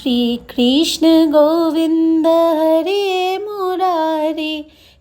श्री कृष्ण गोविंद हरे मुरारी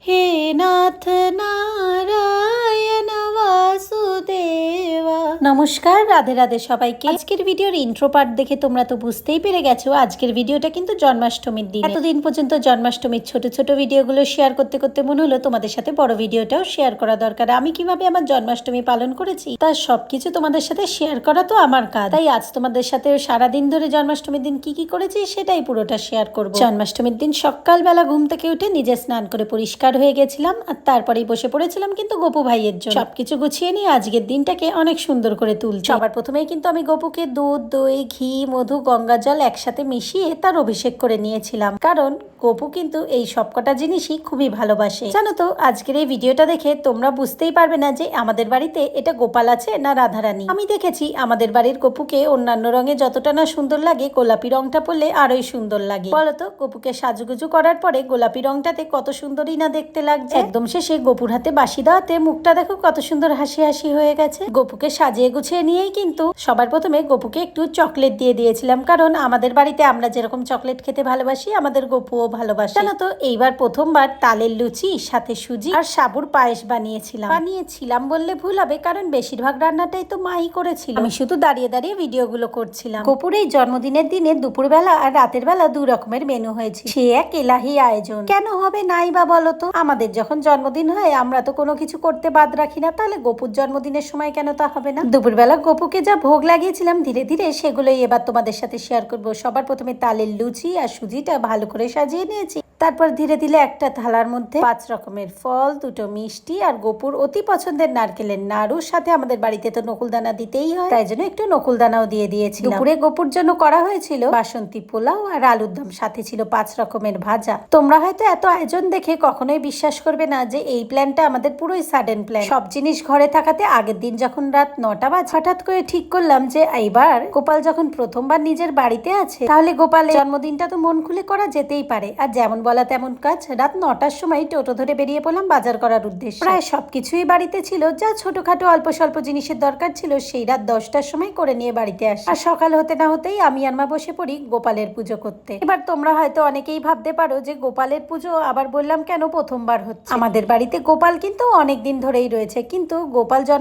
हे नाथ नारायण वासुदेवा। নমস্কার, রাধে রাধে সবাইকে। আজকের ভিডিওর ইন্ট্রো পার্ট দেখে তোমরা তো বুঝতেই পেরে গেছো আজকের ভিডিওটা কিন্তু জন্মাষ্টমীর দিন। এতদিন পর্যন্ত জন্মাষ্টমীর ছোট ছোট ভিডিওগুলো শেয়ার করতে করতে মনে হলো তোমাদের সাথে বড় ভিডিওটাও শেয়ার করা দরকার। আমি কিভাবে আমার জন্মাষ্টমী পালন করেছি তার সবকিছু তোমাদের সাথে শেয়ার করা তো আমার কাজ। তাই আজ তোমাদের সাথে সারাদিন ধরে জন্মাষ্টমীর দিন কি কি করেছি সেটাই পুরোটা শেয়ার করবো। জন্মাষ্টমীর দিন সকালবেলা ঘুম থেকে উঠে নিজে স্নান করে পরিষ্কার হয়ে গেছিলাম, আর তারপরেই বসে পড়েছিলাম কিন্তু গোপু ভাইয়ের জন্য সবকিছু গুছিয়ে নিয়ে আজকের দিনটাকে অনেক সুন্দর করে তুলছি। সবার প্রথমেই কিন্তু আমি গোপুকে দুধ, দই, ঘি, মধু, গঙ্গা জল একসাথে মিশিয়ে তার অভিষেক করে নিয়েছিলাম, কারণ গোপু কিন্তু এই সবকটা জিনিসই খুবই ভালোবাসে। জানো তো, আজকের এই ভিডিওটা দেখে তোমরা বুঝতেই পারবে না যে আমাদের বাড়িতে এটা গোপাল আছে না রাধারানী। আমি দেখেছি আমাদের বাড়ির গোপুকে অন্যান্য রঙে যতটা না সুন্দর লাগে, গোলাপি রংটা পরলে আরোই সুন্দর লাগে। বলতো, গোপুকে সাজুগুজু করার পরে গোলাপি রংটাতে কত সুন্দরই না দেখতে লাগছে। একদম শেষে গোপুর হাতে বাঁশি দেওয়াতে মুখটা দেখো কত সুন্দর হাসি হাসি হয়ে গেছে। গোপুকে সাজিয়ে গুছিয়ে নিয়েই কিন্তু সবার প্রথমে গোপুকে একটু চকলেট দিয়ে দিয়েছিলাম, কারণ আমাদের বাড়িতে আমরা যেরকম চকলেট খেতে ভালোবাসি আমাদের গোপুও ভালোবাসে। জানো তো, এইবার প্রথমবার তালের লুচি সাথে সুজি আর সাবুর পায়েস বানিয়েছিলাম বললে ভুল হবে, কারণ বেশিরভাগ রান্নাটাই তো মাই করেছিল। আমি শুধু দাঁড়িয়ে দাঁড়িয়ে ভিডিওগুলো করছিলাম। গোপুর এই জন্মদিনের দিনে দুপুরবেলা আর রাতের বেলা দু রকমের মেনু হয়েছে। সে এক এলাহি আয়োজন। কেন হবে নাই বা বলতো? আমাদের যখন জন্মদিন হয় আমরা তো কোনো কিছু করতে বাদ রাখি না, তাহলে গোপুর জন্মদিনের সময় কেন তা হবে না? দুপুরবেলা গোপুকে যা ভোগ লাগিয়েছিলাম ধীরে ধীরে সেগুলোই এবার তোমাদের সাথে শেয়ার করব। সবার প্রথমে তালের লুচি আর সুজিটা ভালো করে সাজিয়ে নিয়েছি। তারপর ধীরে ধীরে একটা থালার মধ্যে 5 রকমের ফল, 2টো মিষ্টি আর গোপুর অতি পছন্দের নারকেলের নাড়ুর সাথে আমাদের বাড়িতে তো নকুলদানা দিতেই হয়, তাই জন্য একটু নকুলদানাও দিয়ে দিয়েছি। দুপুরে গোপুর জন্য করা হয়েছিল বাসন্তী পোলাও আর আলুর দম, সাথে ছিল 5 রকমের ভাজা। তোমরা হয়তো এত আয়োজন দেখে কখনোই বিশ্বাস করবে না যে এই প্ল্যানটা আমাদের পুরোই সাডেন প্ল্যান। সব জিনিস ঘরে থাকাতে আগের দিন যখন রাত 9টা বাজে হঠাৎ করে ঠিক করলাম যে এইবার গোপাল যখন প্রথমবার নিজের বাড়িতে আছে, তাহলে গোপালের জন্মদিনটা তো মন খুলে করা যেতেই পারে। আর যেমন বলা তেমন কাজ। রাত 9টার সময় টোটো ধরে বেরিয়ে পড়লাম বাজার করার উদ্দেশ্যে। প্রায় সবকিছুই বাড়িতে ছিল, যা ছোটখাটো অল্প স্বল্প জিনিসের দরকার ছিল সেই রাত 10টার সময় করে নিয়ে বাড়িতে আসি। আর সকাল হতে না হতেই আমি আর মা বসে পড়ি গোপালের পুজো করতে। এবার তোমরা হয়তো অনেকেই ভাবতে পারো যে গোপালের পুজো আবার বললাম কেন প্রথমবার হচ্ছে। আমাদের বাড়িতে গোপাল কিন্তু অনেকদিন ধরেই রয়েছে, কিন্তু গোপাল